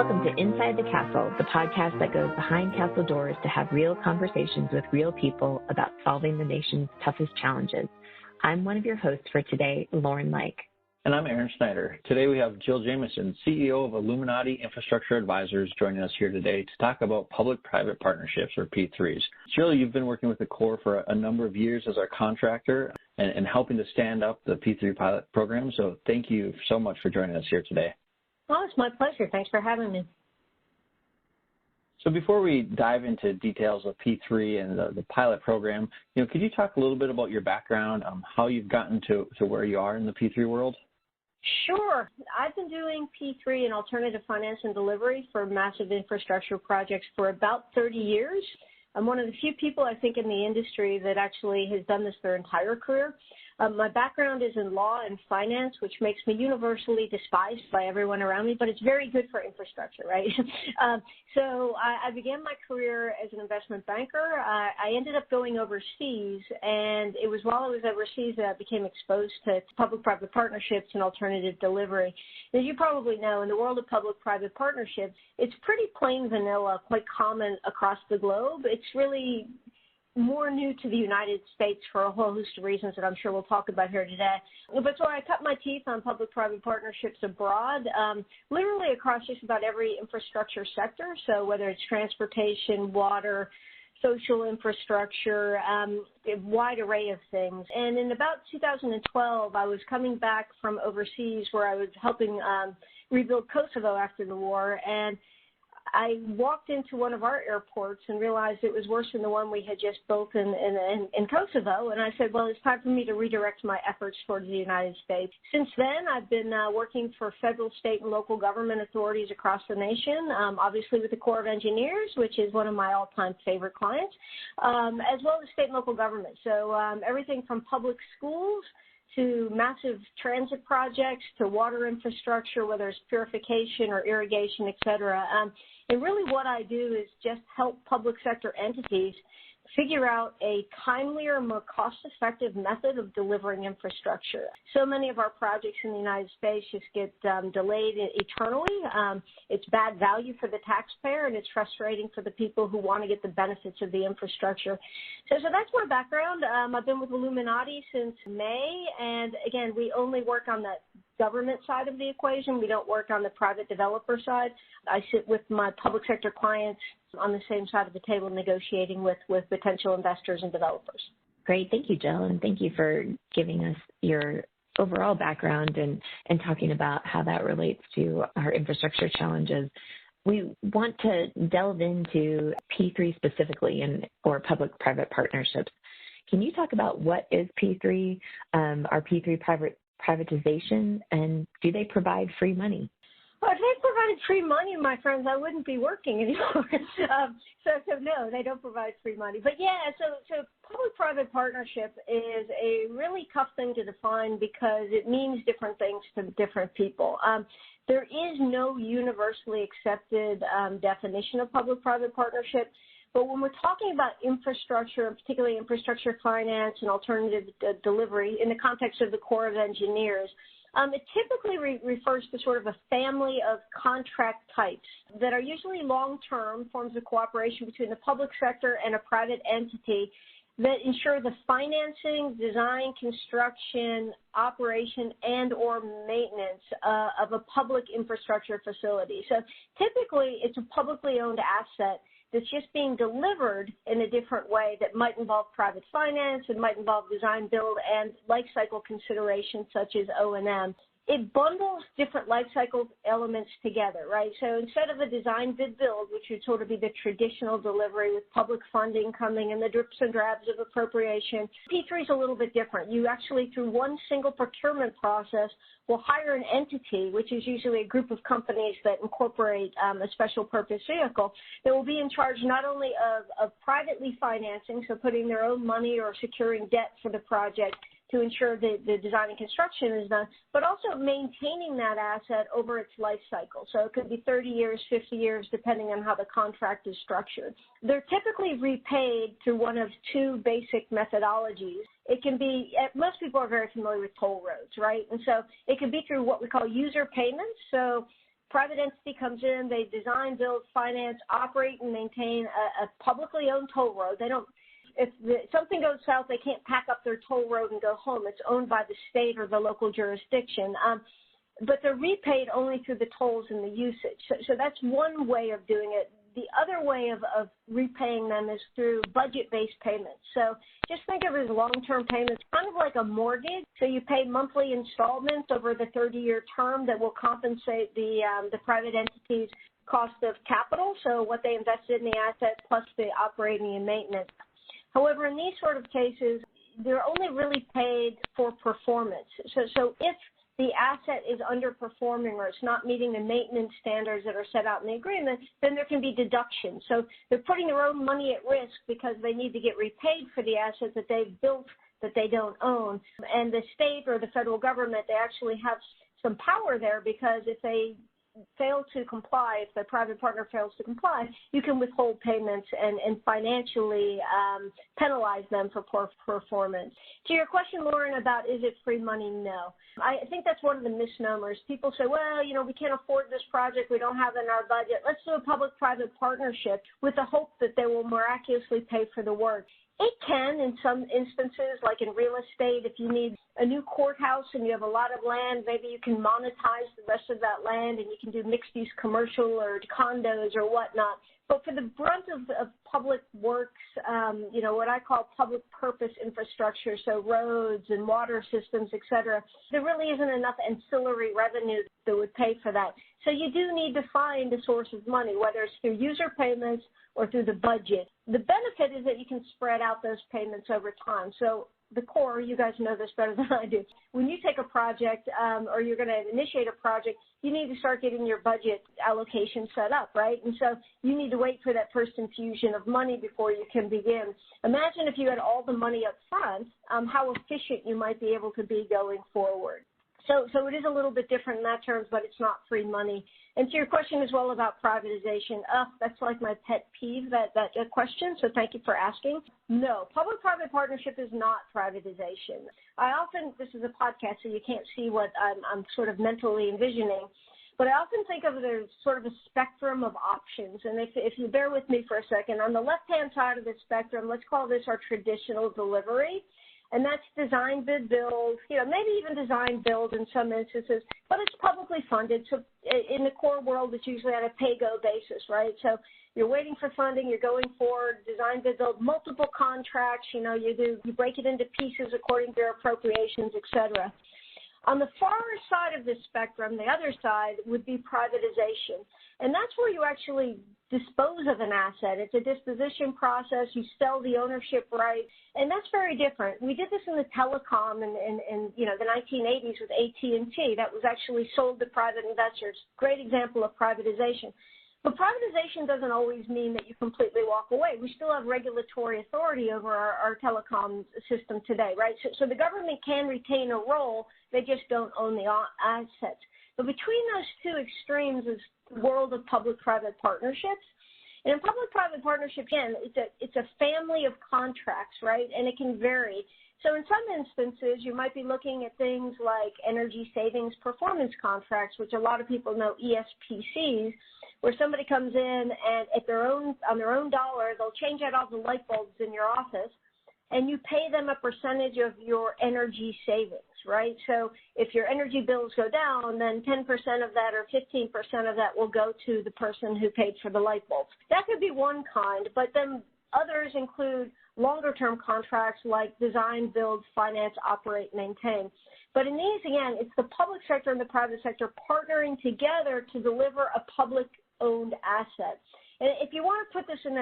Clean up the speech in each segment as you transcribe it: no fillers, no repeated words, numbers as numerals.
Welcome to Inside the Castle, the podcast that goes behind castle doors to have real conversations with real people about solving the nation's toughest challenges. I'm one of your hosts for today, Lauren Lake. And I'm Aaron Snyder. Today we have Jill Jamieson, CEO of Illuminati Infrastructure Advisors, joining us here today to talk about public-private partnerships, or P3s. Jill, you've been working with the Corps for a number of years as our contractor and helping to stand up the P3 pilot program, so thank you so much for joining us here today. Well, it's my pleasure. Thanks for having me. So before we dive into details of P3 and the pilot program, could you talk a little bit about your background, how you've gotten to where you are in the P3 world? Sure. I've been doing P3 and alternative finance and delivery for massive infrastructure projects for about 30 years. I'm one of the few people, I think, in the industry that actually has done this their entire career. My background is in law and finance, which makes me universally despised by everyone around me, but it's very good for infrastructure, right? So I began my career as an investment banker. I ended up going overseas, and it was while I was overseas that I became exposed to public-private partnerships and alternative delivery. As you probably know, in the world of public-private partnerships, it's pretty plain vanilla, quite common across the globe. It's really more new to the United States for a whole host of reasons that I'm sure we'll talk about here today. But so I cut my teeth on public-private partnerships abroad, literally across just about every infrastructure sector. So whether it's transportation, water, social infrastructure, a wide array of things. And in about 2012, I was coming back from overseas where I was helping rebuild Kosovo after the war, and I walked into one of our airports and realized it was worse than the one we had just built in Kosovo. And I said, well, it's time for me to redirect my efforts towards the United States. Since then, I've been working for federal, state, and local government authorities across the nation, obviously with the Corps of Engineers, which is one of my all-time favorite clients, as well as state and local government. So everything from public schools to massive transit projects, to water infrastructure, whether it's purification or irrigation, et cetera. And really what I do is just help public sector entities figure out a timelier, more cost-effective method of delivering infrastructure. So many of our projects in the United States just get delayed eternally. It's bad value for the taxpayer, and it's frustrating for the people who want to get the benefits of the infrastructure. So that's my background. I've been with Illuminati since May, and again, we only work on the government side of the equation. We don't work on the private developer side. I sit with my public sector clients on the same side of the table negotiating with potential investors and developers. Great. Thank you, Jill, and thank you for giving us your overall background and talking about how that relates to our infrastructure challenges. We want to delve into P3 specifically or public-private partnerships. Can you talk about what is P3, our P3 privatization, and do they provide free money? Well, if they provided free money, my friends, I wouldn't be working anymore. So no, they don't provide free money. But yeah, so public-private partnership is a really tough thing to define because it means different things to different people. There is no universally accepted definition of public-private partnership. But when we're talking about infrastructure, and particularly infrastructure finance and alternative delivery in the context of the Corps of Engineers, it typically refers to sort of a family of contract types that are usually long-term forms of cooperation between the public sector and a private entity that ensure the financing, design, construction, operation, and or maintenance of a public infrastructure facility. So typically it's a publicly owned asset that's just being delivered in a different way that might involve private finance, it might involve design, build, and life cycle considerations such as O&M. It bundles different life cycle elements together, right? So instead of a design, bid, build, which would sort of be the traditional delivery with public funding coming and the drips and drabs of appropriation, P3 is a little bit different. You actually, through one single procurement process, will hire an entity, which is usually a group of companies that incorporate a special purpose vehicle, that will be in charge not only of privately financing, so putting their own money or securing debt for the project, to ensure that the design and construction is done, but also maintaining that asset over its life cycle. So it could be 30 years, 50 years, depending on how the contract is structured. They're typically repaid through one of two basic methodologies. It can be, most people are very familiar with toll roads, right? And so it can be through what we call user payments. So private entity comes in, they design, build, finance, operate, and maintain a publicly owned toll road. They don't, if something goes south, they can't pack up their toll road and go home. It's owned by the state or the local jurisdiction. But they're repaid only through the tolls and the usage. So that's one way of doing it. The other way of repaying them is through budget-based payments. So just think of it as long-term payments, kind of like a mortgage. So you pay monthly installments over the 30-year term that will compensate the private entity's cost of capital, so what they invested in the asset plus the operating and maintenance. However, in these sort of cases, they're only really paid for performance. So if the asset is underperforming or it's not meeting the maintenance standards that are set out in the agreement, then there can be deductions. So they're putting their own money at risk because they need to get repaid for the asset that they've built that they don't own. And the state or the federal government, they actually have some power there, because if they fail to comply, if the private partner fails to comply, you can withhold payments and financially penalize them for poor performance. To your question, Lauren, about is it free money? No. I think that's one of the misnomers. People say, well, you know, we can't afford this project. We don't have it in our budget. Let's do a public-private partnership with the hope that they will miraculously pay for the work. It can in some instances, like in real estate. If you need a new courthouse and you have a lot of land, maybe you can monetize the rest of that land and you can do mixed-use commercial or condos or whatnot. But for the brunt of public works, you know, what I call public purpose infrastructure, so roads and water systems, et cetera, there really isn't enough ancillary revenue that would pay for that. So you do need to find a source of money, whether it's through user payments or through the budget. The benefit is that you can spread out those payments over time. So the core, you guys know this better than I do. When you take a project or you're going to initiate a project, you need to start getting your budget allocation set up, right? And so you need to wait for that first infusion of money before you can begin. Imagine if you had all the money up front, how efficient you might be able to be going forward. So it is a little bit different in that terms, but it's not free money. And to your question as well about privatization, that's like my pet peeve, that question, so thank you for asking. No, public-private partnership is not privatization. This is a podcast, so you can't see what I'm sort of mentally envisioning, but I often think of it as sort of a spectrum of options. And if you bear with me for a second, on the left-hand side of the spectrum, let's call this our traditional delivery. And that's design, bid, build, you know, maybe even design, build in some instances, but it's publicly funded. So in the core world, it's usually on a pay-go basis, right? So you're waiting for funding, you're going forward, design, bid, build, multiple contracts, you know, you break it into pieces according to your appropriations, et cetera. On the far side of the spectrum, the other side would be privatization. And that's where you actually dispose of an asset. It's a disposition process. You sell the ownership right, and that's very different. We did this in the telecom in you know, the 1980s with AT&T. That was actually sold to private investors. Great example of privatization. But privatization doesn't always mean that you completely walk away. We still have regulatory authority over our telecom system today, right? So the government can retain a role. They just don't own the assets. But between those two extremes is the world of public-private partnerships. And in public-private partnership, again, it's a family of contracts, right? And it can vary. So in some instances, you might be looking at things like energy savings performance contracts, which a lot of people know ESPCs, where somebody comes in and on their own dollar, they'll change out all the light bulbs in your office, and you pay them a percentage of your energy savings, right? So if your energy bills go down, then 10% of that or 15% of that will go to the person who paid for the light bulbs. That could be one kind, but then others include longer-term contracts like design, build, finance, operate, maintain. But in these, again, it's the public sector and the private sector partnering together to deliver a public-owned asset. And if you want to put this in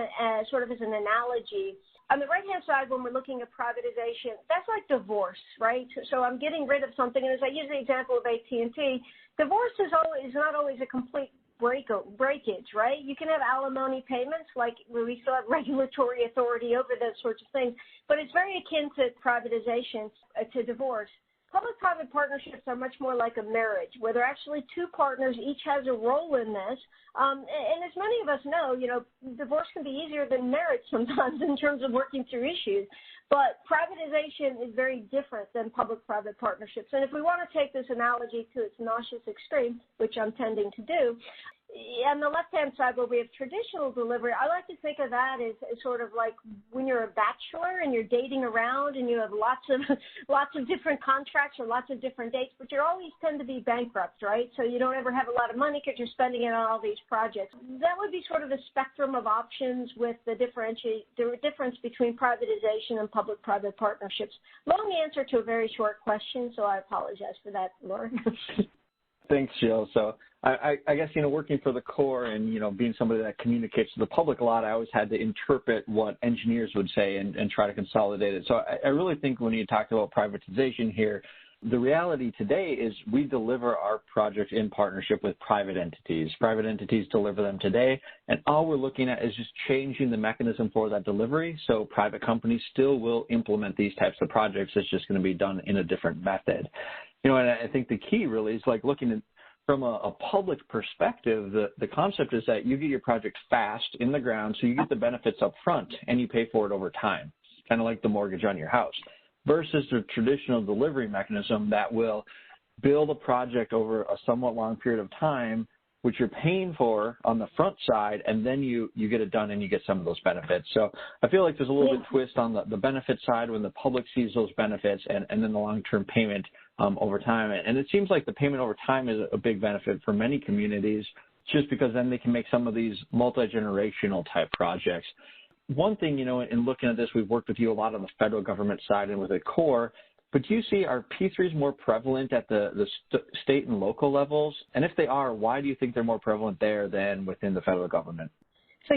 sort of as an analogy, on the right-hand side, when we're looking at privatization, that's like divorce, right? So I'm getting rid of something, and as I use the example of AT&T, divorce is not always a complete breakage, right? You can have alimony payments, like we still have regulatory authority over those sorts of things, but it's very akin to privatization, to divorce. Public-private partnerships are much more like a marriage, where there are actually two partners, each has a role in this. And as many of us know, divorce can be easier than marriage sometimes in terms of working through issues. But privatization is very different than public-private partnerships. And if we want to take this analogy to its nauseous extreme, which I'm tending to do, on the left-hand side where we have traditional delivery, I like to think of that as sort of like when you're a bachelor and you're dating around and you have lots of different contracts or lots of different dates, but you always tend to be bankrupt, right? So you don't ever have a lot of money because you're spending it on all these projects. That would be sort of a spectrum of options with the difference between privatization and public-private partnerships. Long answer to a very short question, so I apologize for that, Laura. Thanks, Jill. So I guess, working for the Corps and, being somebody that communicates to the public a lot, I always had to interpret what engineers would say and try to consolidate it. So I really think when you talked about privatization here, the reality today is we deliver our projects in partnership with private entities. Private entities deliver them today, and all we're looking at is just changing the mechanism for that delivery. So private companies still will implement these types of projects. It's just going to be done in a different method. And I think the key really is like looking at from a public perspective, the concept is that you get your project fast in the ground, so you get the benefits up front and you pay for it over time, kind of like the mortgage on your house, versus the traditional delivery mechanism that will build a project over a somewhat long period of time, which you're paying for on the front side, and then you get it done and you get some of those benefits. So I feel like there's a little bit twist on the benefit side when the public sees those benefits and then the long-term payment over time. And it seems like the payment over time is a big benefit for many communities just because then they can make some of these multi-generational type projects. One thing, in looking at this, we've worked with you a lot on the federal government side and with the Corps, but do you see are P3s more prevalent at the state and local levels? And if they are, why do you think they're more prevalent there than within the federal government? So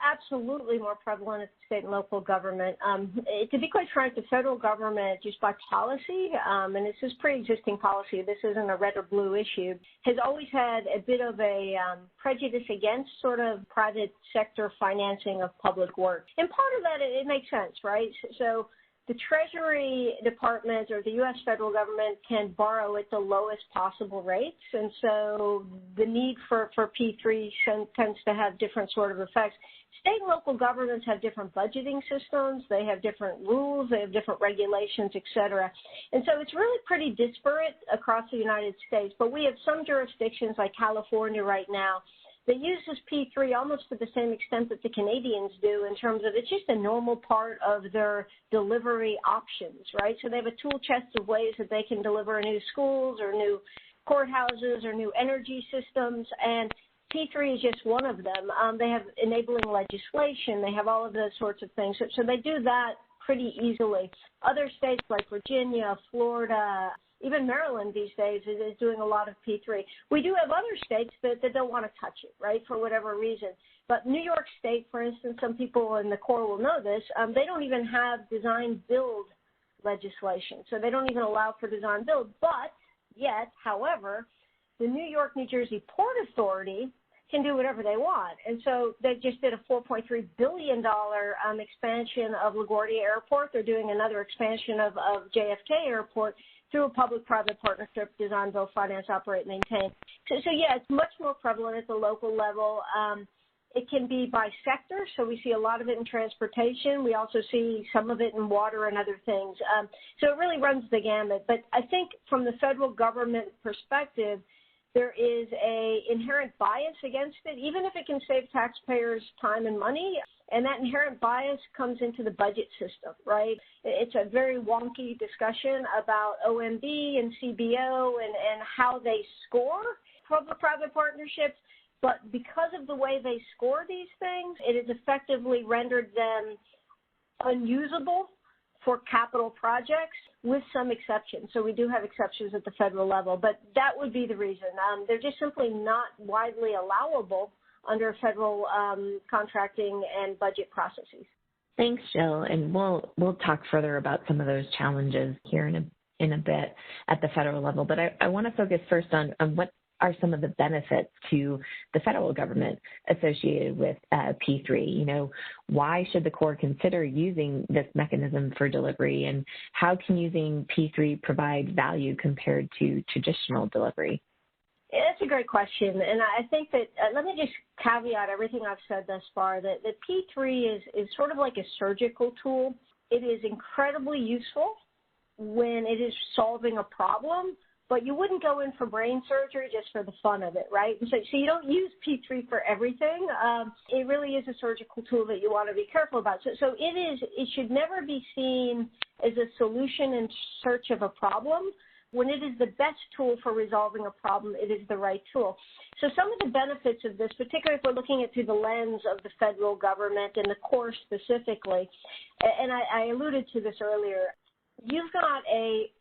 absolutely more prevalent at the state and local government. To be quite frank, the federal government, just by policy, and this is pre-existing policy, this isn't a red or blue issue, has always had a bit of a prejudice against sort of private sector financing of public work. And part of that, it makes sense, right? So the Treasury Department or the U.S. federal government can borrow at the lowest possible rates, and so the need for P3 tends to have different sort of effects. State and local governments have different budgeting systems. They have different rules. They have different regulations, et cetera. And so it's really pretty disparate across the United States, but we have some jurisdictions like California right now that use this P3 almost to the same extent that the Canadians do in terms of it's just a normal part of their delivery options, right? So they have a tool chest of ways that they can deliver new schools or new courthouses or new energy systems, and P3 is just one of them. They have enabling legislation. They have all of those sorts of things. So they do that pretty easily. Other states like Virginia, Florida, even Maryland these days is doing a lot of P3. We do have other states that don't want to touch it, right, for whatever reason. But New York State, for instance, some people in the Corps will know this, they don't even have design-build legislation. So they don't even allow for design-build. But yet, however, the New York-New Jersey Port Authority can do whatever they want. And so they just did a $4.3 billion expansion of LaGuardia Airport. They're doing another expansion of JFK Airport through a public-private partnership, design, build, finance, operate, maintain. So it's much more prevalent at the local level. It can be by sector, so we see a lot of it in transportation. We also see some of it in water and other things. So it really runs the gamut. But I think from the federal government perspective, there is an inherent bias against it, even if it can save taxpayers time and money. And that inherent bias comes into the budget system, right? It's a very wonky discussion about OMB and CBO and how they score public-private partnerships. But because of the way they score these things, it has effectively rendered them unusable for capital projects with some exceptions. So we do have exceptions at the federal level, but that would be the reason. They're just simply not widely allowable under federal contracting and budget processes. Thanks, Jill. And we'll talk further about some of those challenges here in a bit at the federal level. But I want to focus first on what are some of the benefits to the federal government associated with P3? Why should the Corps consider using this mechanism for delivery, and how can using P3 provide value compared to traditional delivery? That's a great question, and I think that let me just caveat everything I've said thus far, that P3 is sort of like a surgical tool. It is incredibly useful when it is solving a problem, but you wouldn't go in for brain surgery just for the fun of it, right? So you don't use P3 for everything. It really is a surgical tool that you want to be careful about. So it should never be seen as a solution in search of a problem. When it is the best tool for resolving a problem, it is the right tool. So some of the benefits of this, particularly if we're looking at through the lens of the federal government and the Corps specifically, and I alluded to this earlier, you've got a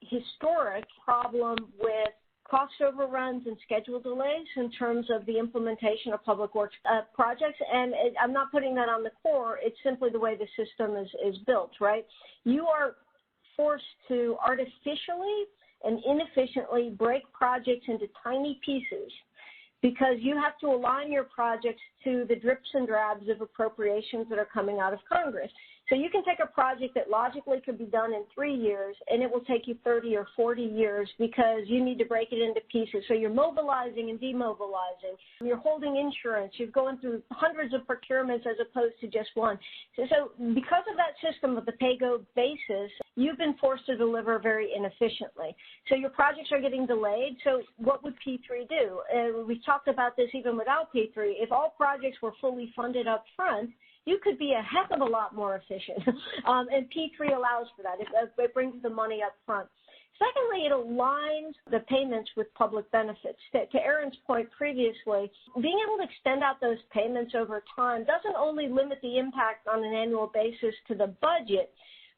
historic problem with cost overruns and schedule delays in terms of the implementation of public works projects. And I'm not putting that on the Corps. It's simply the way the system is built, right? You are forced to artificially and inefficiently break projects into tiny pieces because you have to align your projects to the drips and drabs of appropriations that are coming out of Congress. So you can take a project that logically could be done in 3 years, and it will take you 30 or 40 years because you need to break it into pieces. So you're mobilizing and demobilizing. You're holding insurance. You're going through hundreds of procurements as opposed to just one. So because of that system of the pay-go basis, you've been forced to deliver very inefficiently. So your projects are getting delayed. So what would P3 do? We've talked about this even without P3. If all projects were fully funded up front, you could be a heck of a lot more efficient. And P3 allows for that. It brings the money up front. Secondly, it aligns the payments with public benefits. To Aaron's point previously, being able to extend out those payments over time doesn't only limit the impact on an annual basis to the budget,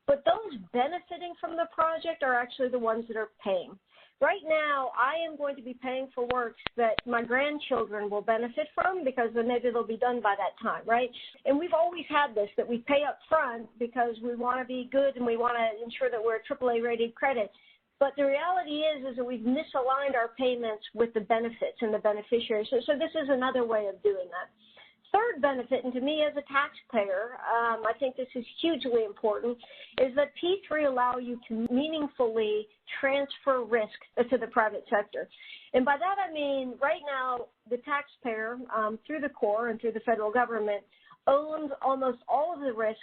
but those benefiting from the project are actually the ones that are paying. Right now, I am going to be paying for works that my grandchildren will benefit from because then maybe they'll be done by that time, right? And we've always had this, that we pay up front because we want to be good and we want to ensure that we're a AAA rated credit. But the reality is that we've misaligned our payments with the benefits and the beneficiaries. So this is another way of doing that. Third benefit, and to me as a taxpayer, I think this is hugely important, is that P3 allow you to meaningfully transfer risk to the private sector. And by that I mean right now the taxpayer, through the Corps and through the federal government, owns almost all of the risk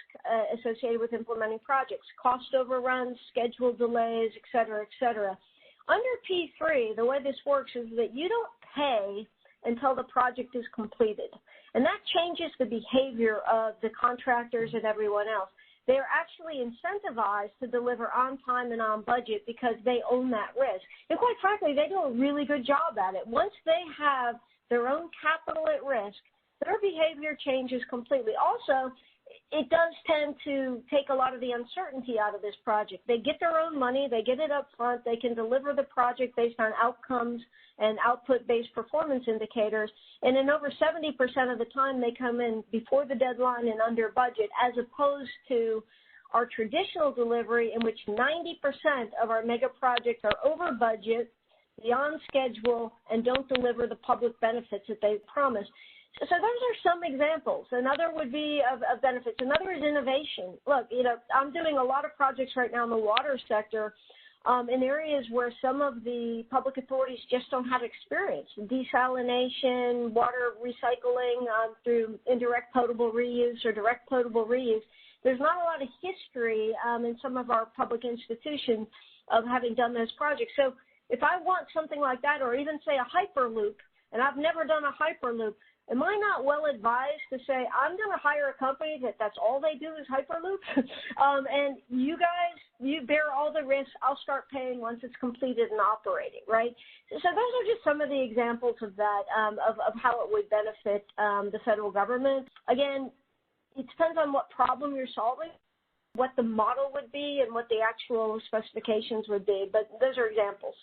associated with implementing projects, cost overruns, schedule delays, et cetera, et cetera. Under P3, the way this works is that you don't pay until the project is completed. And that changes the behavior of the contractors and everyone else. They are actually incentivized to deliver on time and on budget because they own that risk. And quite frankly, they do a really good job at it. Once they have their own capital at risk, their behavior changes completely. Also, it does tend to take a lot of the uncertainty out of this project. They get their own money, they get it up front, they can deliver the project based on outcomes and output-based performance indicators, and in over 70% of the time they come in before the deadline and under budget, as opposed to our traditional delivery in which 90% of our mega projects are over budget, beyond schedule, and don't deliver the public benefits that they promised. So those are some examples. Another would be of benefits. Another is innovation. Look, I'm doing a lot of projects right now in the water sector in areas where some of the public authorities just don't have experience. Desalination, water recycling through indirect potable reuse or direct potable reuse. There's not a lot of history in some of our public institutions of having done those projects. So if I want something like that, or even say a hyperloop, and I've never done a hyperloop, am I not well advised to say, I'm going to hire a company that's all they do is Hyperloop, and you guys, you bear all the risks, I'll start paying once it's completed and operating, right? So those are just some of the examples of that, of how it would benefit the federal government. Again, it depends on what problem you're solving, what the model would be, and what the actual specifications would be, but those are examples.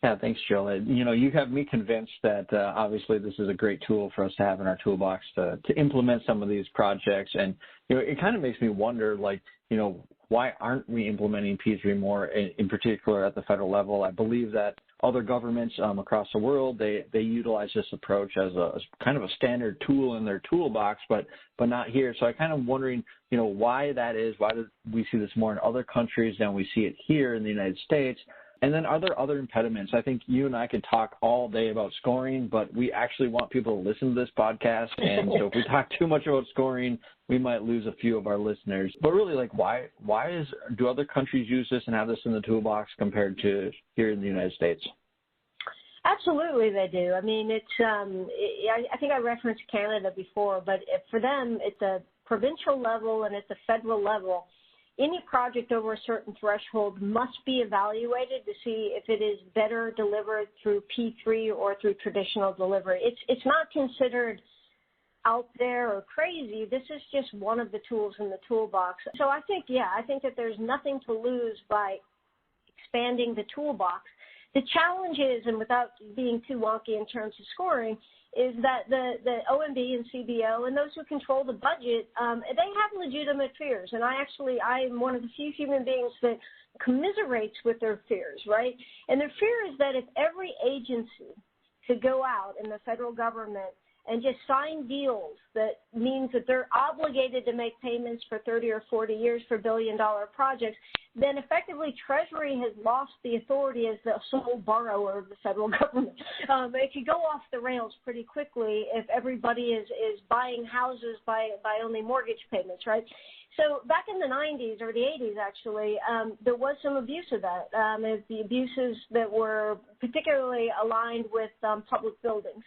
Yeah, thanks, Jill. You have me convinced that obviously this is a great tool for us to have in our toolbox to implement some of these projects. And, it kind of makes me wonder, why aren't we implementing P3 more, in particular at the federal level? I believe that other governments across the world, they utilize this approach as a kind of a standard tool in their toolbox, but not here. So I kind of wondering, why that is. Why do we see this more in other countries than we see it here in the United States? And then are there other impediments? I think you and I could talk all day about scoring, but we actually want people to listen to this podcast. And so if we talk too much about scoring, we might lose a few of our listeners. But really, why do other countries use this and have this in the toolbox compared to here in the United States? Absolutely, they do. I mean, I think I referenced Canada before, but for them, it's a provincial level and at the federal level. Any project over a certain threshold must be evaluated to see if it is better delivered through P3 or through traditional delivery. It's not considered out there or crazy. This is just one of the tools in the toolbox. So I think that there's nothing to lose by expanding the toolbox. The challenge is, and without being too wonky in terms of scoring, is that the OMB and CBO and those who control the budget, they have legitimate fears. And I am one of the few human beings that commiserates with their fears, right? And their fear is that if every agency could go out in the federal government and just sign deals that means that they're obligated to make payments for 30 or 40 years for billion-dollar projects, then effectively Treasury has lost the authority as the sole borrower of the federal government. It could go off the rails pretty quickly if everybody is buying houses by only mortgage payments, right? So back in the 90s or the 80s, actually, there was some abuse of that. The abuses that were particularly aligned with public buildings.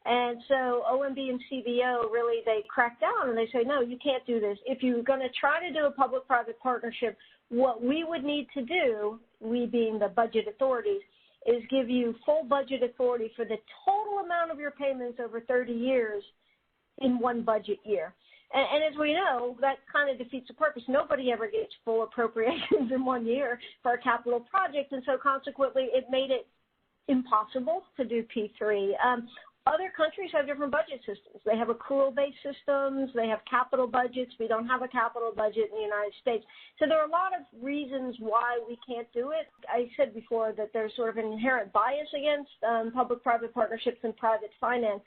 And so OMB and CBO really, they crack down and they say, no, you can't do this. If you're going to try to do a public-private partnership, what we would need to do, we being the budget authorities, is give you full budget authority for the total amount of your payments over 30 years in one budget year. And as we know, that kind of defeats the purpose. Nobody ever gets full appropriations in 1 year for a capital project, and so consequently it made it impossible to do P3. Other countries have different budget systems. They have accrual-based systems. They have capital budgets. We don't have a capital budget in the United States. So there are a lot of reasons why we can't do it. I said before that there's sort of an inherent bias against public-private partnerships and private finance.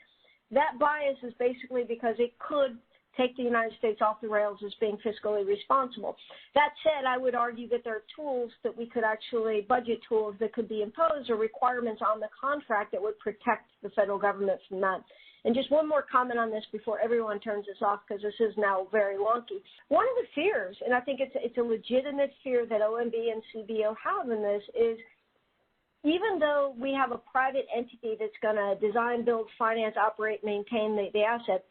That bias is basically because it could take the United States off the rails as being fiscally responsible. That said, I would argue that there are tools that we could actually, budget tools that could be imposed or requirements on the contract that would protect the federal government from that. And just one more comment on this before everyone turns this off, because this is now very wonky. One of the fears, and I think it's a legitimate fear that OMB and CBO have in this, is even though we have a private entity that's going to design, build, finance, operate, maintain the asset,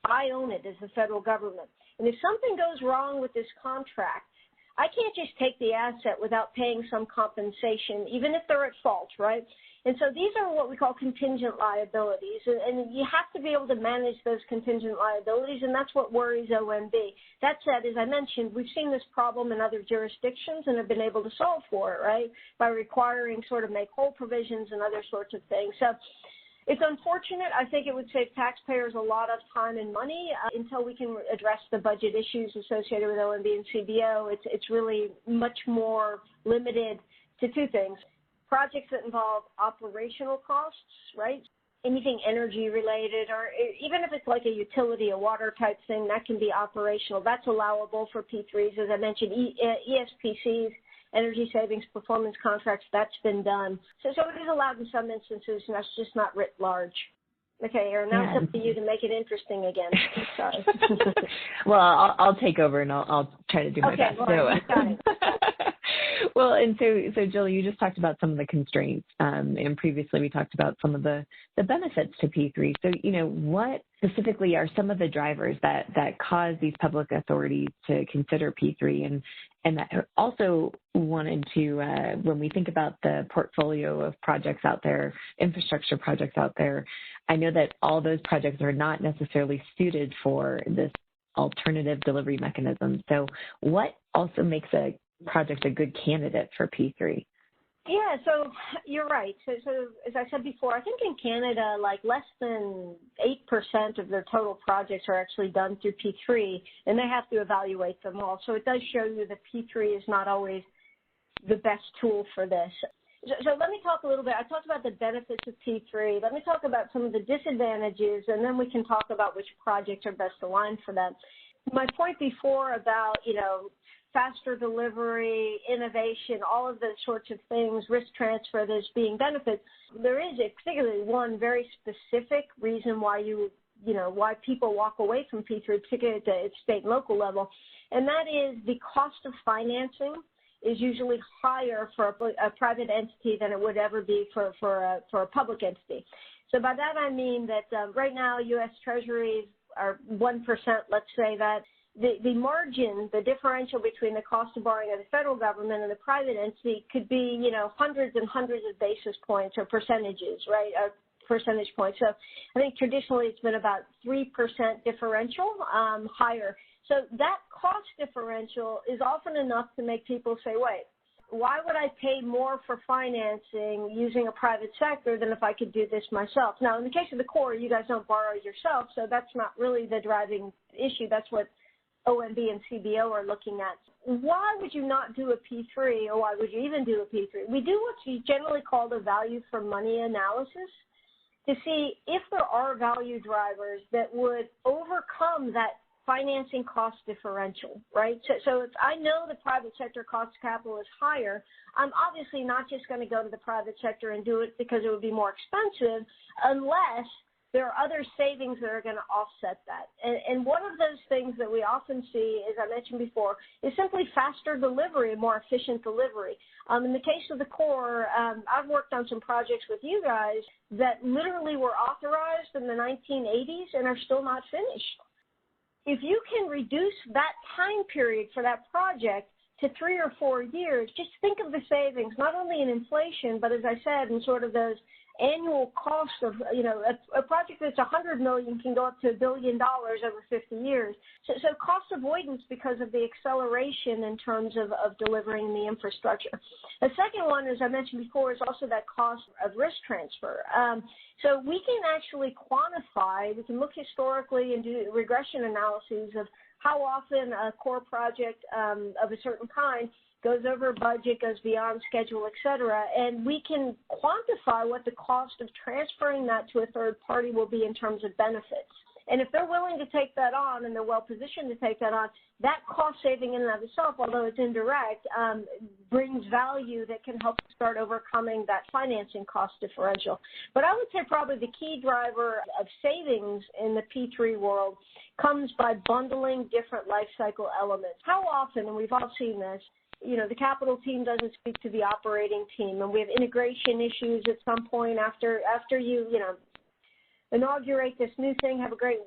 I own it as the federal government. And if something goes wrong with this contract, I can't just take the asset without paying some compensation, even if they're at fault, right? And so these are what we call contingent liabilities, and you have to be able to manage those contingent liabilities, and that's what worries OMB. That said, as I mentioned, we've seen this problem in other jurisdictions and have been able to solve for it, right, by requiring sort of make-whole provisions and other sorts of things. So it's unfortunate. I think it would save taxpayers a lot of time and money until we can address the budget issues associated with OMB and CBO. It's really much more limited to two things. Projects that involve operational costs, right? Anything energy related, or even if it's like a utility, a water type thing, that can be operational. That's allowable for P3s. As I mentioned, ESPCs, energy savings performance contracts, that's been done. So it is allowed in some instances, and that's just not writ large. Okay, Erin, now it's up to you to make it interesting again. Sorry. Well, I'll take over, and I'll try to do my best. Well, got it. Well, and so Jill, you just talked about some of the constraints, and previously we talked about some of the benefits to P3. So, what specifically are some of the drivers that cause these public authorities to consider P3? And that also wanted to, when we think about the portfolio of projects out there, infrastructure projects out there, I know that all those projects are not necessarily suited for this alternative delivery mechanism. So what also makes a project a good candidate for P3? Yeah, so you're right. So as I said before, I think in Canada, like less than 8% of their total projects are actually done through P3, and they have to evaluate them all. So it does show you that P3 is not always the best tool for this. So let me talk a little bit. I talked about the benefits of P3. Let me talk about some of the disadvantages, and then we can talk about which projects are best aligned for them. My point before about, faster delivery, innovation, all of those sorts of things, risk transfer, there's being benefits. There is particularly one very specific reason why why people walk away from P3, particularly at the state and local level, and that is the cost of financing is usually higher for a private entity than it would ever be for a public entity. So by that I mean that right now U.S. Treasuries are 1%, let's say that. The margin, the differential between the cost of borrowing of the federal government and the private entity could be, hundreds and hundreds of basis points or percentages, right, percentage points. So I think traditionally it's been about 3% differential higher. So that cost differential is often enough to make people say, wait, why would I pay more for financing using a private sector than if I could do this myself? Now, in the case of the Corps, you guys don't borrow yourself, so that's not really the driving issue. That's what OMB and CBO are looking at. Why would you not do a P3, or why would you even do a P3? We do what's generally called a value for money analysis to see if there are value drivers that would overcome that financing cost differential, right? So if I know the private sector cost of capital is higher, I'm obviously not just going to go to the private sector and do it because it would be more expensive unless there are other savings that are going to offset that. And one of those things that we often see, as I mentioned before, is simply faster delivery, more efficient delivery. In the case of the Corps, I've worked on some projects with you guys that literally were authorized in the 1980s and are still not finished. If you can reduce that time period for that project to 3 or 4 years, just think of the savings, not only in inflation, but as I said, in sort of those annual cost of, a project that's $100 million can go up to $1 billion over 50 years. So cost avoidance because of the acceleration in terms of delivering the infrastructure. The second one, as I mentioned before, is also that cost of risk transfer. So we can actually quantify, we can look historically and do regression analyses of how often a core project of a certain kind goes over budget, goes beyond schedule, et cetera, and we can quantify what the cost of transferring that to a third party will be in terms of benefits. And if they're willing to take that on and they're well positioned to take that on, that cost saving in and of itself, although it's indirect, brings value that can help start overcoming that financing cost differential. But I would say probably the key driver of savings in the P3 world comes by bundling different life cycle elements. How often, and we've all seen this, the capital team doesn't speak to the operating team, and we have integration issues at some point after you inaugurate this new thing, have a great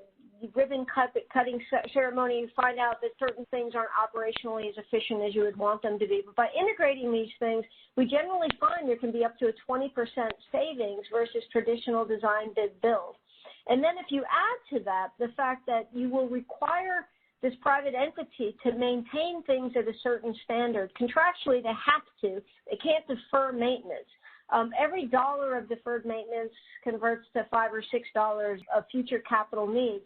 ribbon cutting ceremony, you find out that certain things aren't operationally as efficient as you would want them to be. But by integrating these things, we generally find there can be up to a 20% savings versus traditional design bid build. And then if you add to that the fact that you will require this private entity to maintain things at a certain standard. Contractually, they have to. They can't defer maintenance. Every dollar of deferred maintenance converts to $5 or $6 of future capital needs.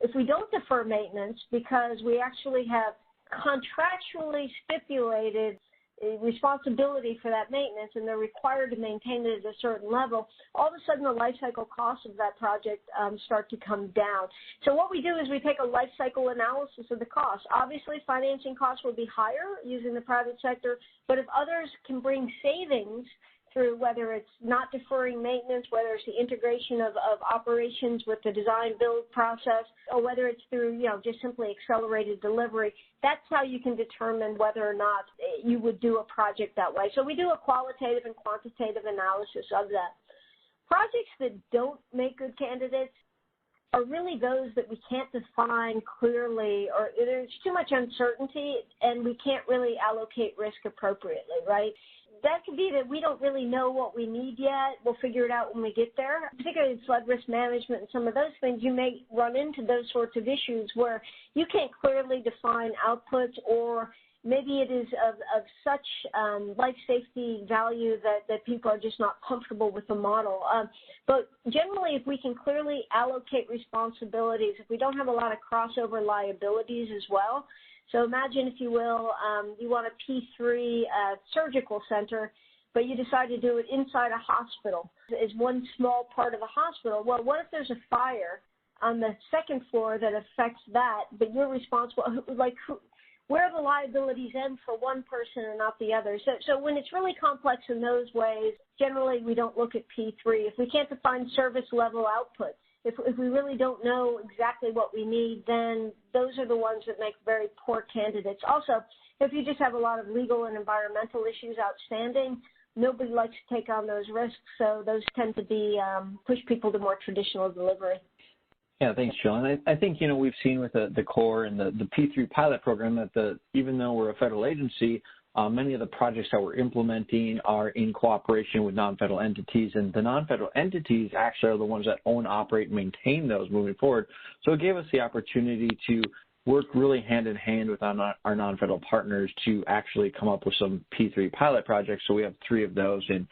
If we don't defer maintenance because we actually have contractually stipulated responsibility for that maintenance and they're required to maintain it at a certain level, all of a sudden the life cycle costs of that project start to come down. So what we do is we take a life cycle analysis of the cost. Obviously financing costs will be higher using the private sector, but if others can bring savings through whether it's not deferring maintenance, whether it's the integration of operations with the design build process, or whether it's through, just simply accelerated delivery, that's how you can determine whether or not you would do a project that way. So we do a qualitative and quantitative analysis of that. Projects that don't make good candidates are really those that we can't define clearly, or there's too much uncertainty and we can't really allocate risk appropriately, right? That could be that we don't really know what we need yet. We'll figure it out when we get there. Particularly in flood risk management and some of those things, you may run into those sorts of issues where you can't clearly define outputs, or maybe it is of such life safety value that people are just not comfortable with the model. But generally, if we can clearly allocate responsibilities, if we don't have a lot of crossover liabilities as well. So imagine, if you will, you want a P3 surgical center. but you decide to do it inside a hospital is one small part of the hospital. Well, what if there's a fire on the second floor that affects that, but you're responsible, where the liabilities end for one person and not the other. So when it's really complex in those ways, generally we don't look at P3. If we can't define service level output, if we really don't know exactly what we need, then those are the ones that make very poor candidates. Also, if you just have a lot of legal and environmental issues outstanding, nobody likes to take on those risks, so those tend to be push people to more traditional delivery. Yeah, thanks, Jill. And I think, we've seen with the Corps and the P3 pilot program that even though we're a federal agency, many of the projects that we're implementing are in cooperation with non-federal entities, and the non-federal entities actually are the ones that own, operate, and maintain those moving forward. So it gave us the opportunity to work really hand in hand with our non-federal partners to actually come up with some P3 pilot projects. So we have 3 of those in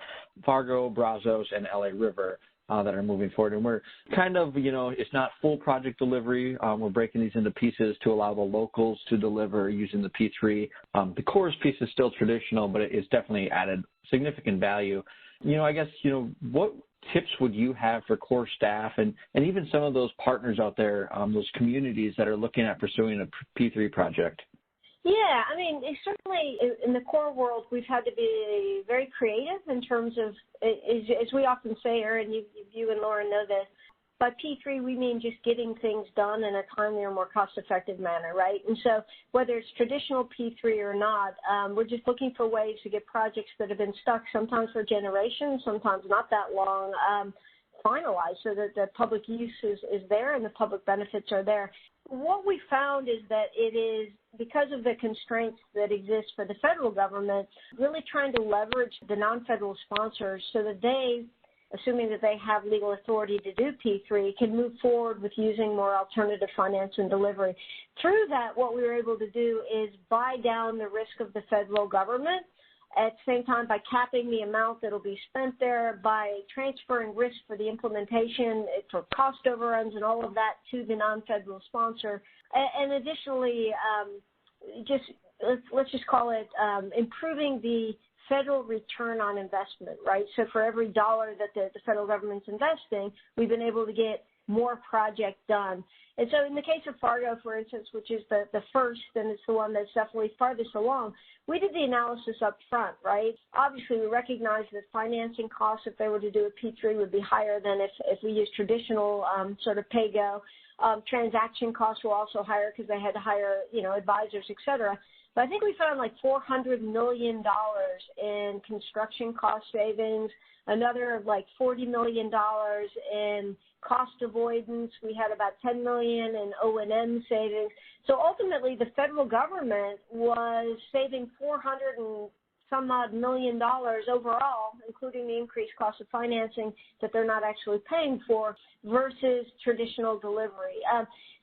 Fargo, Brazos, and LA River that are moving forward. And we're kind of, it's not full project delivery. We're breaking these into pieces to allow the locals to deliver using the P3. The Corps piece is still traditional, but it's definitely added significant value. I guess, what tips would you have for Corps staff and even some of those partners out there, those communities that are looking at pursuing a P3 project? Yeah, certainly in the Corps world, we've had to be very creative in terms of, as we often say, Erin, you and Lauren know this, by P3 we mean just getting things done in a timely or more cost-effective manner, right? And so whether it's traditional P3 or not, we're just looking for ways to get projects that have been stuck sometimes for generations, sometimes not that long, finalized so that the public use is there and the public benefits are there. What we found is that it is, because of the constraints that exist for the federal government, really trying to leverage the non-federal sponsors so that they, assuming that they have legal authority to do P3, can move forward with using more alternative finance and delivery. Through that, what we were able to do is buy down the risk of the federal government, at the same time by capping the amount that will be spent there, by transferring risk for the implementation, for cost overruns and all of that to the non-federal sponsor. And additionally, let's just call it improving the federal return on investment, right? So for every dollar that the federal government's investing, we've been able to get more project done. And so in the case of Fargo, for instance, which is the first, and it's the one that's definitely farthest along, we did the analysis up front, right? Obviously, we recognize that financing costs, if they were to do a P3, would be higher than if we use traditional sort of pay-go. Transaction costs were also higher because they had to hire, advisors, et cetera. But I think we found like $400 million in construction cost savings, another like $40 million in cost avoidance. We had about $10 million in O&M savings. So ultimately, the federal government was saving $400 and some odd million overall, including the increased cost of financing that they're not actually paying for versus traditional delivery.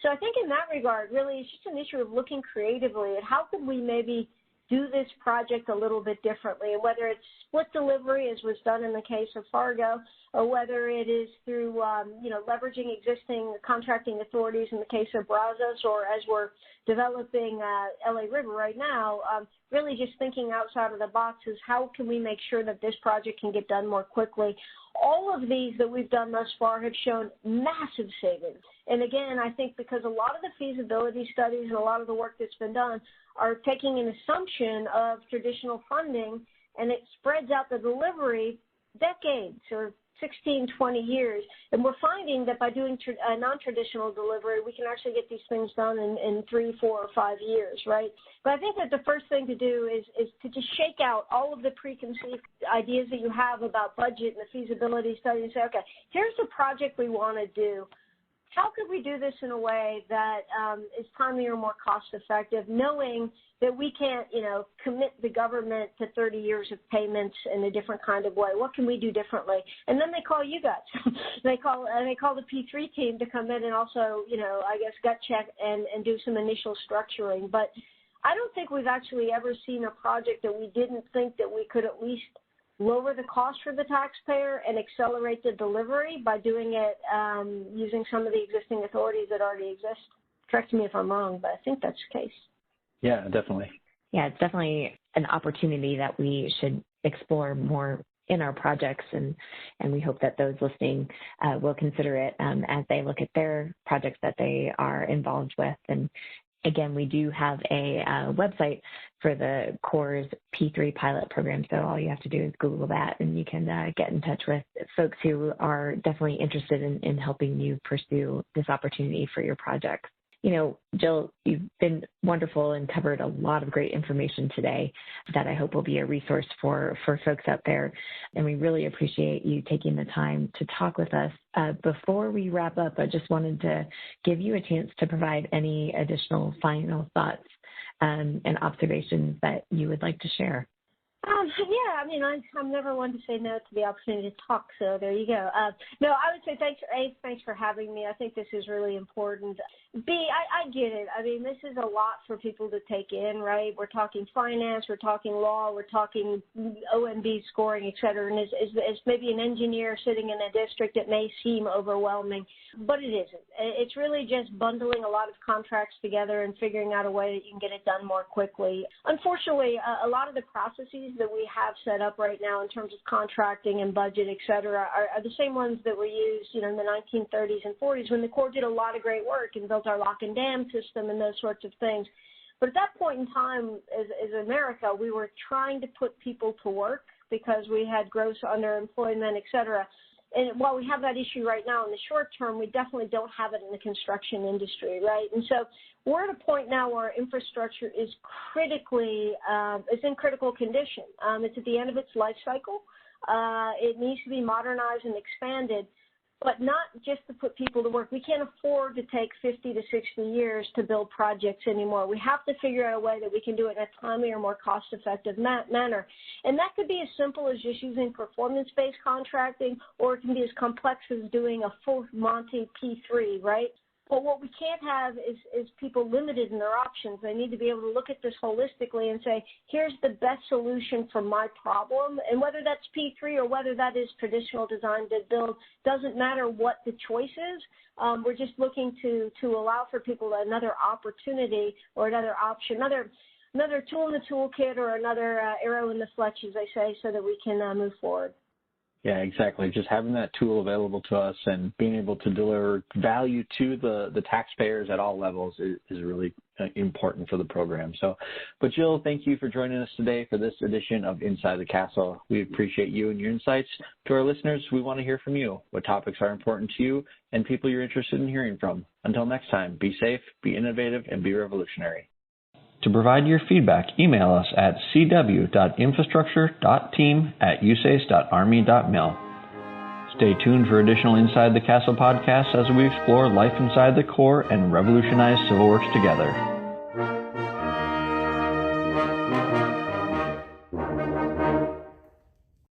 So I think in that regard, really, it's just an issue of looking creatively at how could we maybe do this project a little bit differently, and whether it's split delivery, as was done in the case of Fargo, or whether it is through, leveraging existing contracting authorities in the case of Brazos, or as we're developing LA River right now, really just thinking outside of the box is how can we make sure that this project can get done more quickly. All of these that we've done thus far have shown massive savings. And again, I think because a lot of the feasibility studies and a lot of the work that's been done are taking an assumption of traditional funding, and it spreads out the delivery decades or 16, 20 years. And we're finding that by doing non-traditional delivery, we can actually get these things done in 3, 4, or 5 years, right? But I think that the first thing to do is to just shake out all of the preconceived ideas that you have about budget and the feasibility study and say, okay, here's the project we want to do. How could we do this in a way that is timely or more cost-effective, knowing that we can't, commit the government to 30 years of payments in a different kind of way? What can we do differently? And then they call you guys. they call the P3 team to come in and also, gut check and do some initial structuring. But I don't think we've actually ever seen a project that we didn't think that we could at least lower the cost for the taxpayer and accelerate the delivery by doing it using some of the existing authorities that already exist. Correct me if I'm wrong, but I think that's the case. Yeah, definitely. Yeah, it's definitely an opportunity that we should explore more in our projects, and we hope that those listening will consider it as they look at their projects that they are involved with. And again, we do have a website for the Corps' P3 pilot program, so all you have to do is Google that, and you can get in touch with folks who are definitely interested in helping you pursue this opportunity for your projects. You know, Jill, you've been wonderful and covered a lot of great information today that I hope will be a resource for folks out there. And we really appreciate you taking the time to talk with us. Before we wrap up, I just wanted to give you a chance to provide any additional final thoughts and observations that you would like to share. Yeah, I mean, I'm never one to say no to the opportunity to talk, so there you go. No, I would say thanks for having me. I think this is really important. B, I get it. I mean, this is a lot for people to take in, right? We're talking finance, we're talking law, we're talking OMB scoring, et cetera, and as maybe an engineer sitting in a district, it may seem overwhelming, but it isn't. It's really just bundling a lot of contracts together and figuring out a way that you can get it done more quickly. Unfortunately, a lot of the processes that we have set up right now in terms of contracting and budget, et cetera, are the same ones that were used, in the 1930s and 40s when the Corps did a lot of great work and built our lock and dam system and those sorts of things. But at that point in time, as America, we were trying to put people to work because we had gross underemployment, et cetera. And while we have that issue right now in the short term, we definitely don't have it in the construction industry, right? And so we're at a point now where infrastructure is it's in critical condition. It's at the end of its life cycle. It needs to be modernized and expanded, but not just to put people to work. We can't afford to take 50 to 60 years to build projects anymore. We have to figure out a way that we can do it in a timely or more cost-effective manner. And that could be as simple as just using performance-based contracting, or it can be as complex as doing a full Monty P3, right? But what we can't have is people limited in their options. They need to be able to look at this holistically and say, here's the best solution for my problem. And whether that's P3 or whether that is traditional design to build, doesn't matter what the choice is. We're just looking to allow for people another opportunity or another option, another tool in the toolkit or another arrow in the fletch, as they say, so that we can move forward. Yeah, exactly. Just having that tool available to us and being able to deliver value to the taxpayers at all levels is really important for the program. But Jill, thank you for joining us today for this edition of Inside the Castle. We appreciate you and your insights. To our listeners, we want to hear from you. What topics are important to you and people you're interested in hearing from. Until next time, be safe, be innovative, and be revolutionary. To provide your feedback, email us at cw.infrastructure.team@usace.army.mil. Stay tuned for additional Inside the Castle podcasts as we explore life inside the Corps and revolutionize civil works together.